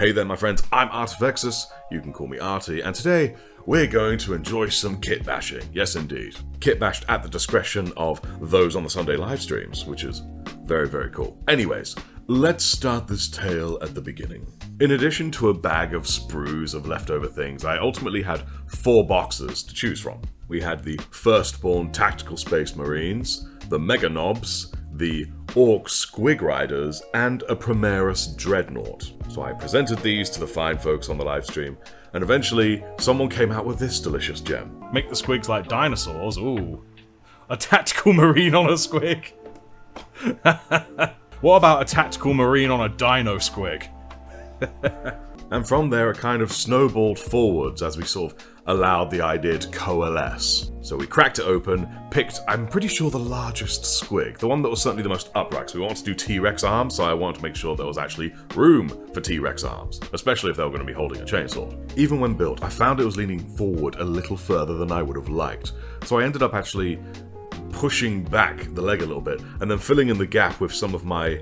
Hey there my friends, I'm Artifexus, you can call me Artie, and today we're going to enjoy some kit bashing. Yes indeed. Kit bashed at the discretion of those on the Sunday live streams, which is very, very cool. Anyways, let's start this tale at the beginning. In addition to a bag of sprues of leftover things, I ultimately had 4 boxes to choose from. We had the Firstborn Tactical Space Marines, the Mega Knobs, the Orc Squig Riders, and a Primaris Dreadnought. So I presented these to the fine folks on the live stream, and eventually someone came out with this delicious gem. Make the squigs like dinosaurs? Ooh. A tactical marine on a squig? What about a tactical marine on a Dino-Squig? And from there it kind of snowballed forwards as we sort of allowed the idea to coalesce. So we cracked it open, picked, I'm pretty sure, the largest squig, the one that was certainly the most upright, so we wanted to do T-Rex arms, so I wanted to make sure there was actually room for T-Rex arms, especially if they were going to be holding a chainsaw. Even when built, I found it was leaning forward a little further than I would have liked, so I ended up actually pushing back the leg a little bit, and then filling in the gap with some of my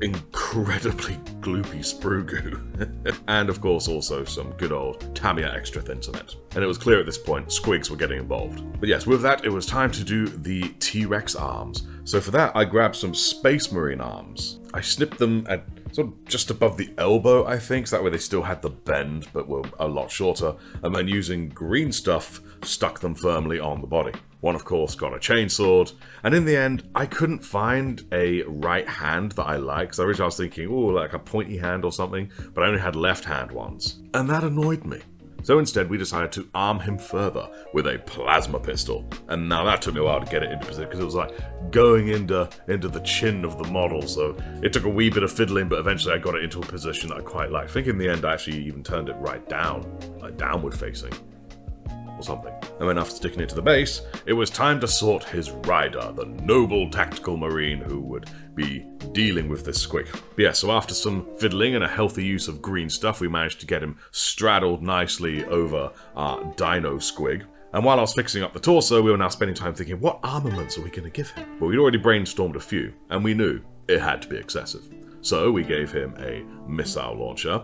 incredibly gloopy sprue goo. And of course also some good old Tamiya extra thin cement. And it was clear at this point squigs were getting involved. But yes, with that it was time to do the T-Rex arms. So for that I grabbed some Space Marine arms. I snipped them at sort of just above the elbow, I think, so that way they still had the bend but were a lot shorter, and then using green stuff stuck them firmly on the body. One, of course, got a chainsword, and in the end, I couldn't find a right hand that I liked, so originally I was thinking, ooh, like a pointy hand or something, but I only had left hand ones, and that annoyed me. So instead, we decided to arm him further with a plasma pistol, and now that took me a while to get it into position, because it was like going into the chin of the model, so it took a wee bit of fiddling, but eventually I got it into a position that I quite liked. I think in the end, I actually even turned it right down, like downward facing. Or something. And then after sticking it to the base, it was time to sort his rider, the noble tactical marine who would be dealing with this squig. But yeah, so after some fiddling and a healthy use of green stuff, we managed to get him straddled nicely over our Dino-Squig. And while I was fixing up the torso, we were now spending time thinking, what armaments are we going to give him? But we'd already brainstormed a few, and we knew it had to be excessive. So we gave him a missile launcher,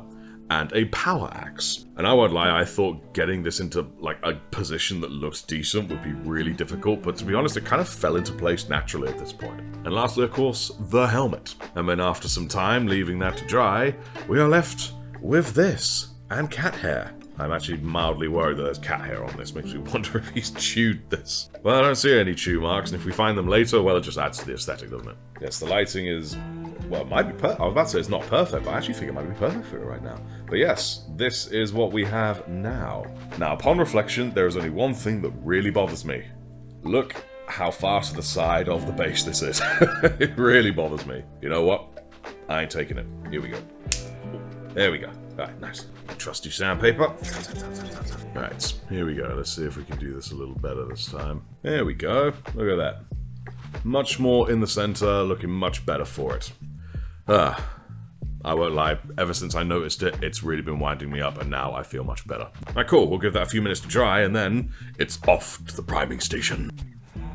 and a power axe. And I won't lie, I thought getting this into like a position that looks decent would be really difficult, but to be honest, it kind of fell into place naturally at this point. And lastly, of course, the helmet. And then after some time leaving that to dry, we are left with this, and cat hair. I'm actually mildly worried that there's cat hair on this, makes me wonder if he's chewed this. Well, I don't see any chew marks, and if we find them later, well, it just adds to the aesthetic, doesn't it? Yes, the lighting is, well, it might be perfect. I was about to say it's not perfect, but I actually think it might be perfect for it right now. But yes, this is what we have now. Now, upon reflection, there is only one thing that really bothers me. Look how far to the side of the base this is. It really bothers me. You know what? I ain't taking it. Here we go. There we go. Alright, nice. Trusty sandpaper. Alright, here we go. Let's see if we can do this a little better this time. There we go. Look at that. Much more in the center, looking much better for it. I won't lie, ever since I noticed it, it's really been winding me up, and now I feel much better. Alright, cool. We'll give that a few minutes to dry, and then it's off to the priming station.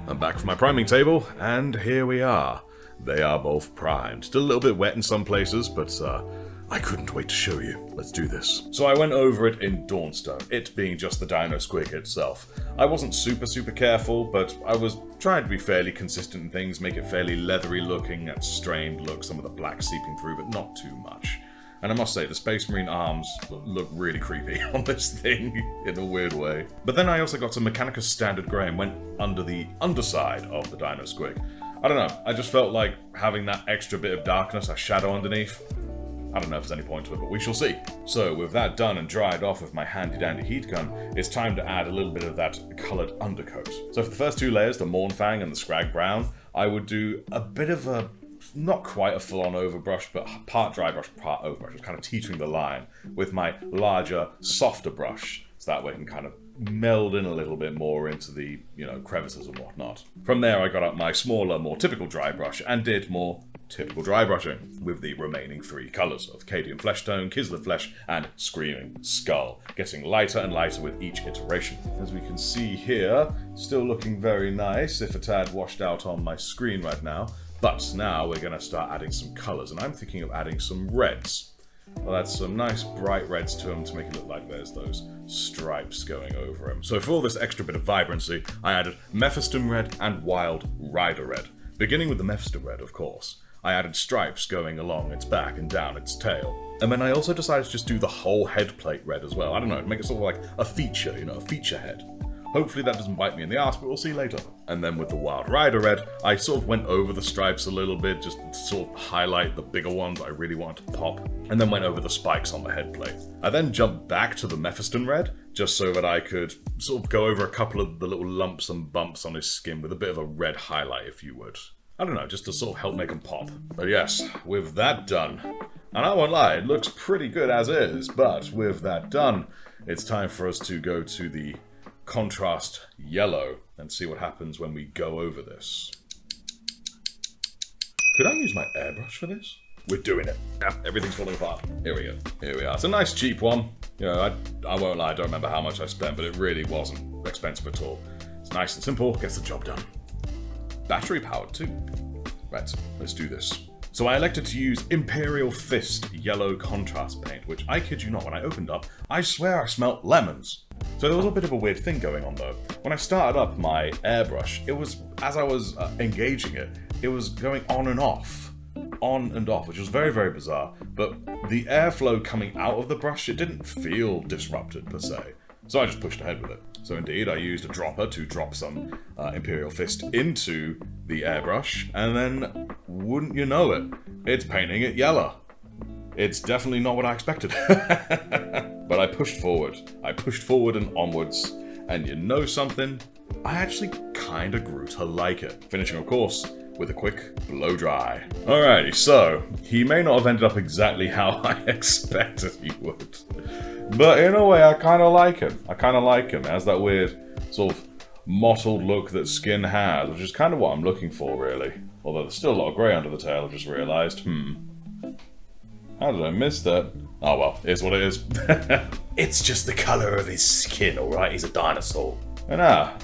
I'm back from my priming table, and here we are. They are both primed. Still a little bit wet in some places, but I couldn't wait to show you. Let's do this. So I went over it in Dawnstone, it being just the Dino-Squig itself. I wasn't super careful, but I was trying to be fairly consistent in things, make it fairly leathery looking, that strained look, some of the black seeping through, but not too much. And I must say, the Space Marine arms look really creepy on this thing, in a weird way. But then I also got some Mechanicus Standard Grey and went under the underside of the Dino-Squig. I don't know, I just felt like having that extra bit of darkness, a shadow underneath. I don't know if there's any point to it, but we shall see. So with that done and dried off with my handy dandy heat gun, it's time to add a little bit of that coloured undercoat. So for the first 2 layers, the Mournfang and the Scrag Brown, I would do a bit of a, not quite a full-on overbrush, but part dry brush, part overbrush. It's kind of teetering the line with my larger, softer brush, so that way I can kind of meld in a little bit more into the, crevices and whatnot. From there, I got up my smaller, more typical dry brush and did more typical dry brushing with the remaining 3 colours of Cadian Fleshtone, Kislev Flesh, and Screaming Skull, getting lighter and lighter with each iteration. As we can see here, still looking very nice, if a tad washed out on my screen right now, but now we're going to start adding some colours, and I'm thinking of adding some reds. Well, that's some nice bright reds to him to make it look like there's those stripes going over him. So for all this extra bit of vibrancy, I added Mephiston red and Wild Rider red. Beginning with the Mephiston red, of course. I added stripes going along its back and down its tail. And then I also decided to just do the whole head plate red as well. I don't know, make it sort of like a feature, you know, a feature head. Hopefully that doesn't bite me in the ass, but we'll see later. And then with the Wild Rider red, I sort of went over the stripes a little bit, just to sort of highlight the bigger ones I really want to pop, and then went over the spikes on the head plate. I then jumped back to the Mephiston red, just so that I could sort of go over a couple of the little lumps and bumps on his skin with a bit of a red highlight, if you would. I don't know, just to sort of help make him pop. But yes, with that done, and I won't lie, it looks pretty good as is, but with that done, it's time for us to go to the contrast yellow and see what happens when we go over this. Could I use my airbrush for this? We're doing it. Yeah, everything's falling apart. Here we go. Here we are. It's a nice cheap one. You know, I won't lie, I don't remember how much I spent, but it really wasn't expensive at all. It's nice and simple, gets the job done. Battery powered too. Right, let's do this. So I elected to use Imperial Fist yellow contrast paint, which I kid you not, when I opened up, I swear I smelt lemons. So there was a bit of a weird thing going on though. When I started up my airbrush, it was, as I was engaging it, it was going on and off, which was very, very bizarre. But the airflow coming out of the brush, it didn't feel disrupted per se. So I just pushed ahead with it. So indeed, I used a dropper to drop some Imperial Fist into the airbrush, and then, wouldn't you know it, it's painting it yellow. It's definitely not what I expected. But I pushed forward. I pushed forward and onwards, and you know something? I actually kinda grew to like it. Finishing, of course, with a quick blow dry. Alrighty, so, he may not have ended up exactly how I expected he would. But in a way, I kind of like him. I kind of like him. It has that weird sort of mottled look that skin has, which is kind of what I'm looking for, really. Although there's still a lot of grey under the tail, I've just realised. How did I miss that? Oh well, it is what it is. It's just the colour of his skin, alright? He's a dinosaur. And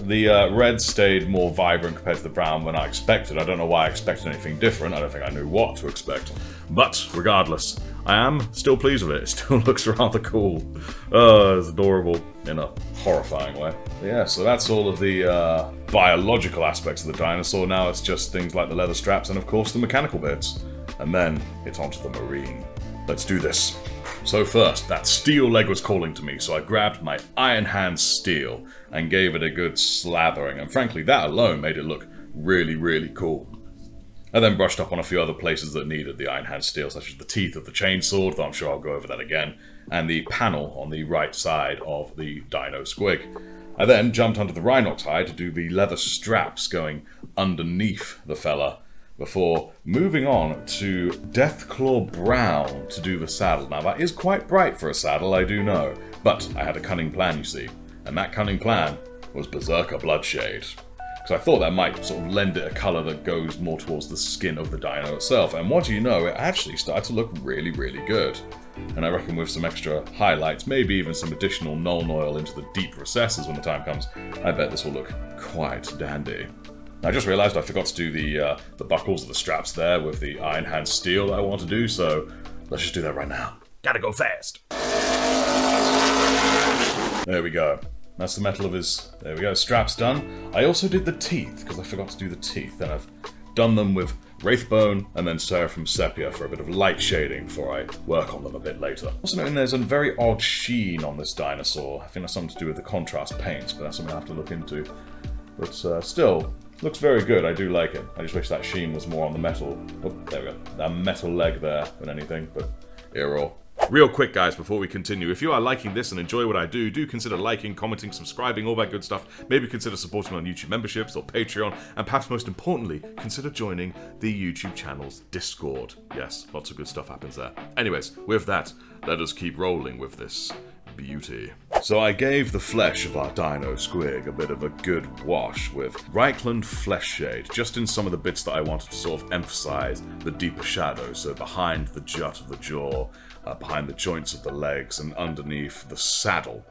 the red stayed more vibrant compared to the brown than I expected. I don't know why I expected anything different. I don't think I knew what to expect. But, regardless, I am still pleased with it. It still looks rather cool. Oh, it's adorable in a horrifying way. But yeah, so that's all of the biological aspects of the dinosaur. Now it's just things like the leather straps and, of course, the mechanical bits. And then it's onto the marine. Let's do this. So first, that steel leg was calling to me, so I grabbed my Iron Hand steel and gave it a good slathering, and frankly, that alone made it look really, really cool. I then brushed up on a few other places that needed the Iron Hand steel, such as the teeth of the chainsword, though I'm sure I'll go over that again, and the panel on the right side of the Dino-Squig. I then jumped onto the Rhinox hide to do the leather straps going underneath the fella, before moving on to Deathclaw Brown to do the saddle. Now that is quite bright for a saddle, I do know, but I had a cunning plan, you see, and that cunning plan was Berserker Bloodshade. Because I thought that might sort of lend it a colour that goes more towards the skin of the dino itself, and what do you know, it actually started to look really, really good. And I reckon with some extra highlights, maybe even some additional Nuln Oil into the deep recesses when the time comes, I bet this will look quite dandy. I just realised I forgot to do the buckles of the straps there with the Iron Hand steel that I want to do, so let's just do that right now. Gotta go fast. There we go. That's the metal of his, there we go, straps done. I also did the teeth, because I forgot to do the teeth, and I've done them with Wraithbone and then Seraphim Sepia for a bit of light shading before I work on them a bit later. Also noting there's a very odd sheen on this dinosaur. I think that's something to do with the contrast paints, but that's something I have to look into. But still, looks very good, I do like it. I just wish that sheen was more on the metal. Oh, there we go. That metal leg there than anything, but error. Real quick, guys, before we continue, if you are liking this and enjoy what I do, do consider liking, commenting, subscribing, all that good stuff. Maybe consider supporting me on YouTube memberships or Patreon, and perhaps most importantly, consider joining the YouTube channel's Discord. Yes, lots of good stuff happens there. Anyways, with that, let us keep rolling with this beauty. So I gave the flesh of our Dino-Squig a bit of a good wash with Reichland Flesh Shade, just in some of the bits that I wanted to sort of emphasize the deeper shadows, so behind the jut of the jaw, behind the joints of the legs, and underneath the saddle.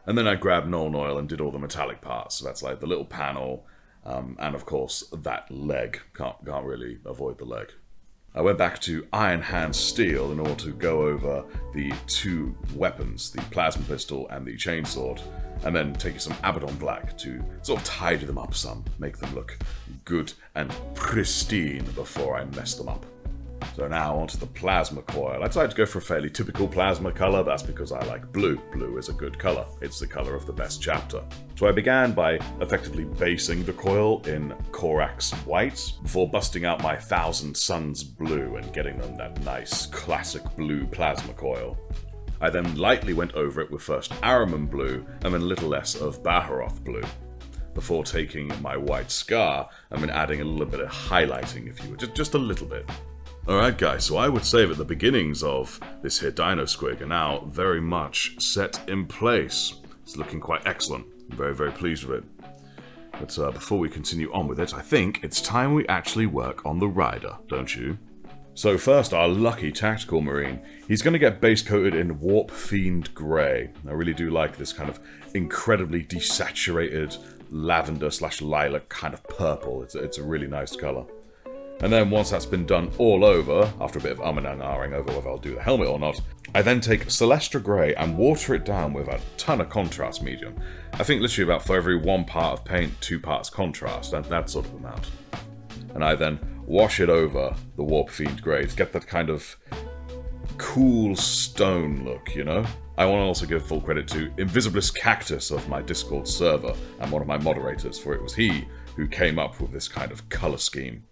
And then I grabbed Nuln Oil and did all the metallic parts, so that's like the little panel, and of course that leg. Can't really avoid the leg. I went back to Iron Hand Steel in order to go over the two weapons, the plasma pistol and the chainsword, and then taking some Abaddon Black to sort of tidy them up some, make them look good and pristine before I mess them up. So now onto the plasma coil. I decided to go for a fairly typical plasma colour. That's because I like blue. Blue is a good colour. It's the colour of the best chapter. So I began by effectively basing the coil in Korax white before busting out my Thousand Suns blue and getting them that nice classic blue plasma coil. I then lightly went over it with first Araman blue and then a little less of Baharoth blue, before taking my white scar and then adding a little bit of highlighting, if you would, just a little bit. Alright guys, so I would say that the beginnings of this here Dino-Squig are now very much set in place. It's looking quite excellent. I'm very, very pleased with it. But before we continue on with it, I think it's time we actually work on the rider, don't you? So first, our lucky tactical marine. He's going to get base coated in Warp Fiend Grey. I really do like this kind of incredibly desaturated lavender/lilac kind of purple. It's a really nice colour. And then once that's been done all over, after a bit of and ahhing over whether I'll do the helmet or not, I then take Celestra Grey and water it down with a ton of contrast medium. I think literally about for every 1 part of paint, 2 parts contrast, that sort of amount. And I then wash it over the Warp Fiend Grey to get that kind of cool stone look, you know? I want to also give full credit to Invisibilis Cactus of my Discord server and one of my moderators, for it was he who came up with this kind of colour scheme.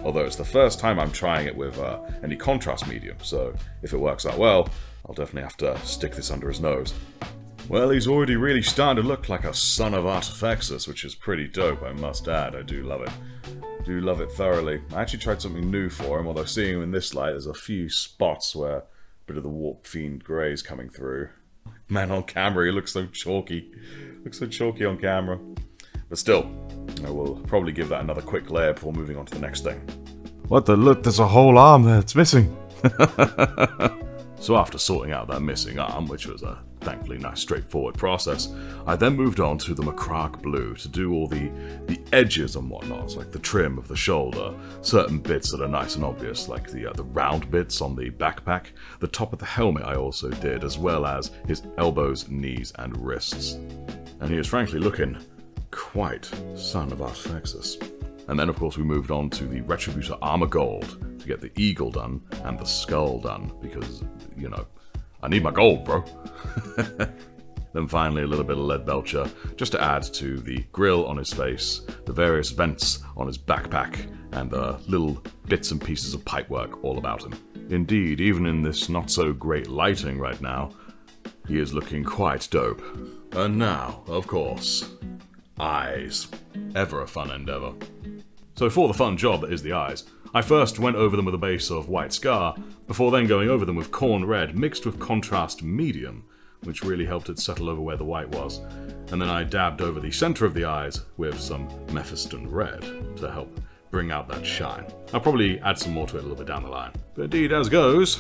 Although it's the first time I'm trying it with any contrast medium, so if it works out well, I'll definitely have to stick this under his nose. Well, he's already really starting to look like a son of Artifexus, which is pretty dope, I must add. I do love it. Do love it thoroughly. I actually tried something new for him, although seeing him in this light, there's a few spots where a bit of the Warp Fiend Grey is coming through. Man, on camera, he looks so chalky. Looks so chalky on camera. But still, I will probably give that another quick layer before moving on to the next thing. What the look, there's a whole arm there, it's missing. So after sorting out that missing arm, which was a thankfully nice straightforward process, I then moved on to the Macraque Blue to do all the edges and whatnot, like the trim of the shoulder, certain bits that are nice and obvious, like the round bits on the backpack, the top of the helmet I also did, as well as his elbows, knees and wrists. And he is frankly looking quite son of Artifexus. And then of course we moved on to the Retributor Armor Gold to get the eagle done and the skull done, because, you know, I need my gold, bro. Then finally a little bit of lead belcher, just to add to the grill on his face, the various vents on his backpack, and the little bits and pieces of pipework all about him. Indeed, even in this not so great lighting right now, he is looking quite dope. And now, of course, eyes. Ever a fun endeavour. So for the fun job that is the eyes, I first went over them with a base of white scar, before then going over them with corn red mixed with contrast medium, which really helped it settle over where the white was. And then I dabbed over the centre of the eyes with some Mephiston red to help bring out that shine. I'll probably add some more to it a little bit down the line. But indeed, as goes,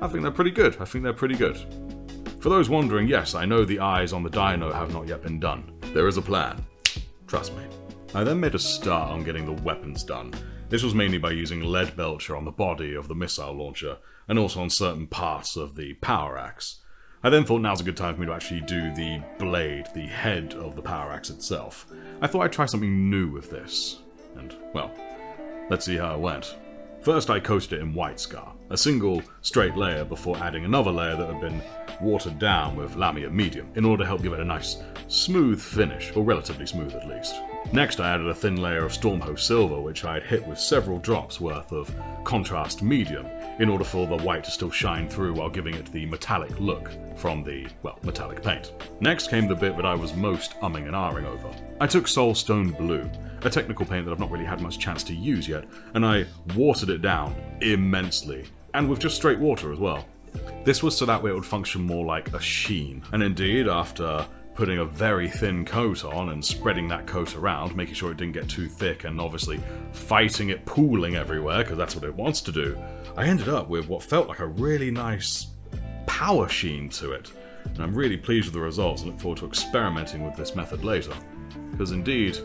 I think they're pretty good. For those wondering, yes, I know the eyes on the dino have not yet been done. There is a plan. Trust me. I then made a start on getting the weapons done. This was mainly by using lead belcher on the body of the missile launcher, and also on certain parts of the power axe. I then thought now's a good time for me to actually do the blade, the head of the power axe itself. I thought I'd try something new with this. And, well, let's see how it went. First I coated it in white scar, a single straight layer before adding another layer that had been watered down with Lamia medium, in order to help give it a nice smooth finish, or relatively smooth at least. Next I added a thin layer of Stormhost silver, which I had hit with several drops worth of contrast medium, in order for the white to still shine through while giving it the metallic look from the, well, metallic paint. Next came the bit that I was most umming and ahhing over. I took Soulstone Blue, a technical paint that I've not really had much chance to use yet, and I watered it down immensely, and with just straight water as well. This was so that way it would function more like a sheen, and indeed, after putting a very thin coat on and spreading that coat around, making sure it didn't get too thick and obviously fighting it pooling everywhere, because that's what it wants to do, I ended up with what felt like a really nice power sheen to it. And I'm really pleased with the results and look forward to experimenting with this method later. Because indeed,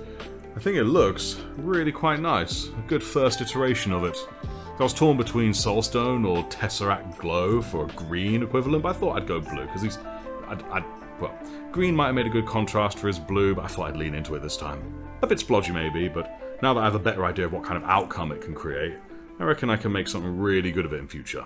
I think it looks really quite nice. A good first iteration of it. I was torn between Soulstone or Tesseract Glow for a green equivalent, but I thought I'd go blue, because well, green might have made a good contrast for his blue, but I thought I'd lean into it this time. A bit splodgy maybe, but now that I have a better idea of what kind of outcome it can create, I reckon I can make something really good of it in future.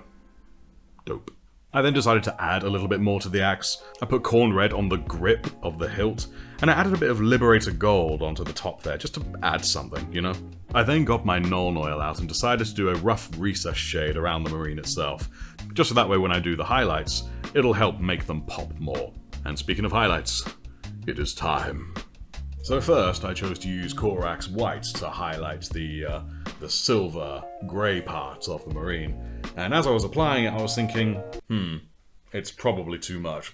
Dope. I then decided to add a little bit more to the axe. I put corn red on the grip of the hilt, and I added a bit of Liberator gold onto the top there, just to add something, you know? I then got my Nuln oil out and decided to do a rough recess shade around the marine itself, just so that way when I do the highlights, it'll help make them pop more. And speaking of highlights, it is time. So first, I chose to use Korax White to highlight the silver grey parts of the marine. And as I was applying it, I was thinking, it's probably too much.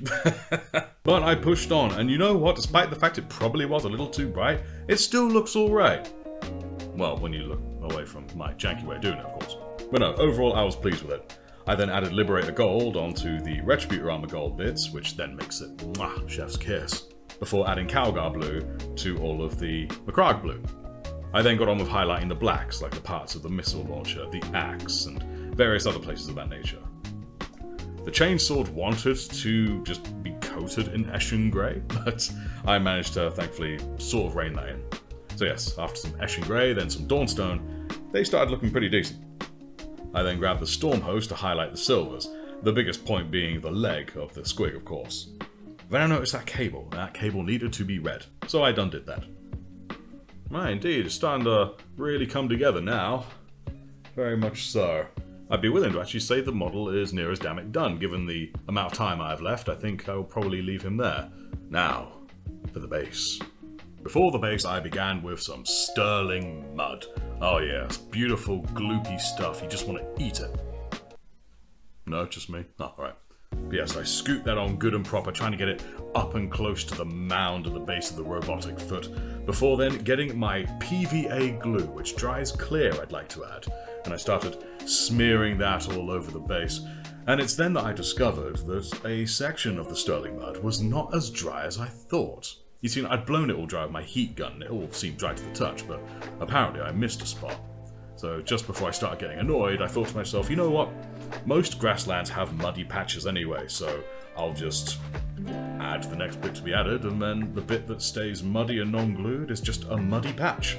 But I pushed on, and you know what? Despite the fact it probably was a little too bright, it still looks alright. Well, when you look away from my janky way of doing it, of course. But no, overall, I was pleased with it. I then added Liberator Gold onto the Retributor Armor Gold bits, which then makes it chef's kiss, before adding Calgar Blue to all of the Macragge Blue. I then got on with highlighting the blacks, like the parts of the missile launcher, the axe, and various other places of that nature. The chainsword wanted to just be coated in Eshin Grey, but I managed to, thankfully, sort of rein that in. So yes, after some Eshin Grey, then some Dawnstone, they started looking pretty decent. I then grabbed the Stormhost to highlight the silvers, the biggest point being the leg of the squig, of course. Then I noticed that cable needed to be red, so I undid that. Right, indeed, it's starting to really come together now. Very much so. I'd be willing to actually say the model is near as damn it done, given the amount of time I have left. I think I will probably leave him there. Now, for the base. Before the base, I began with some sterling mud. Oh yeah, it's beautiful, gloopy stuff. You just want to eat it. No, just me? Oh, alright. Yes, I scooped that on good and proper, trying to get it up and close to the mound at the base of the robotic foot, before then getting my PVA glue, which dries clear, I'd like to add, and I started smearing that all over the base. And it's then that I discovered that a section of the sterling mud was not as dry as I thought. You see, I'd blown it all dry with my heat gun, and it all seemed dry to the touch, but apparently I missed a spot. So just before I started getting annoyed, I thought to myself, you know what? Most grasslands have muddy patches anyway, so I'll just add the next bit to be added, and then the bit that stays muddy and non-glued is just a muddy patch.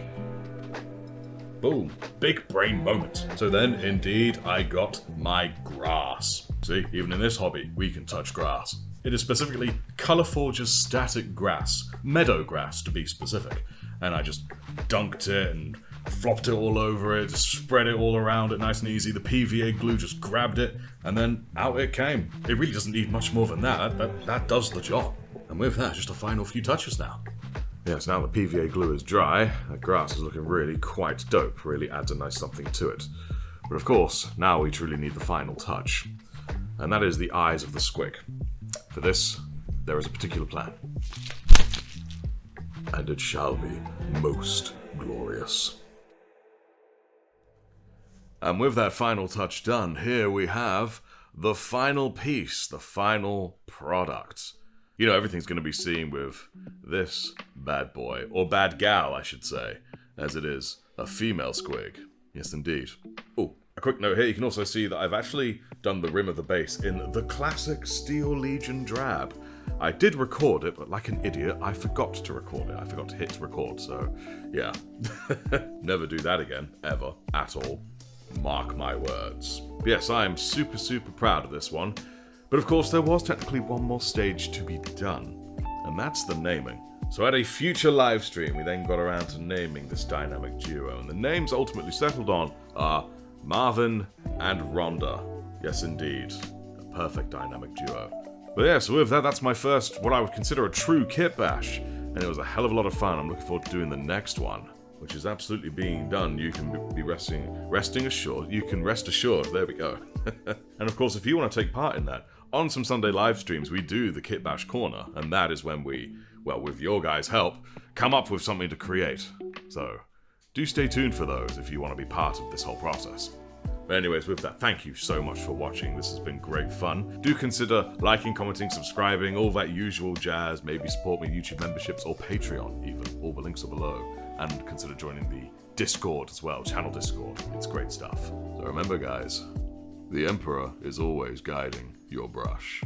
Boom. Big brain moment. So then, indeed, I got my grass. See, even in this hobby, we can touch grass. It is specifically Colourforge's static grass, meadow grass to be specific, and I just dunked it and flopped it all over it, just spread it all around it nice and easy. The PVA glue just grabbed it, and then out it came. It really doesn't need much more than that. That does the job. And with that, just a final few touches now. Yes, now the PVA glue is dry, that grass is looking really quite dope, really adds a nice something to it. But of course, now we truly need the final touch. And that is the eyes of the squig. For this, there is a particular plan. And it shall be most glorious. And with that final touch done, here we have the final piece, the final product. You know, everything's going to be seen with this bad boy, or bad gal, I should say, as it is a female squig. Yes, indeed. Oh, a quick note here, you can also see that I've actually done the rim of the base in the classic Steel Legion drab. I did record it, but like an idiot, I forgot to record it. I forgot to hit record, so yeah. Never do that again, ever, at all. Mark my words. Yes, I am super, super proud of this one. But of course, there was technically one more stage to be done, and that's the naming. So at a future live stream, we then got around to naming this dynamic duo, and the names ultimately settled on are Marvin and Rhonda. Yes, indeed. A perfect dynamic duo. But yeah, so with that, that's my first, what I would consider a true kit bash, and it was a hell of a lot of fun. I'm looking forward to doing the next one, which is absolutely being done. You can be resting assured. You can rest assured. There we go. And of course, if you want to take part in that, on some Sunday live streams, we do the Kitbash Korner, and that is when we, well, with your guys' help, come up with something to create. So, do stay tuned for those if you want to be part of this whole process. But anyways, with that, thank you so much for watching. This has been great fun. Do consider liking, commenting, subscribing, all that usual jazz. Maybe support me YouTube memberships or Patreon even. All the links are below. And consider joining the Discord as well, channel Discord. It's great stuff. So remember, guys, the Emperor is always guiding your brush.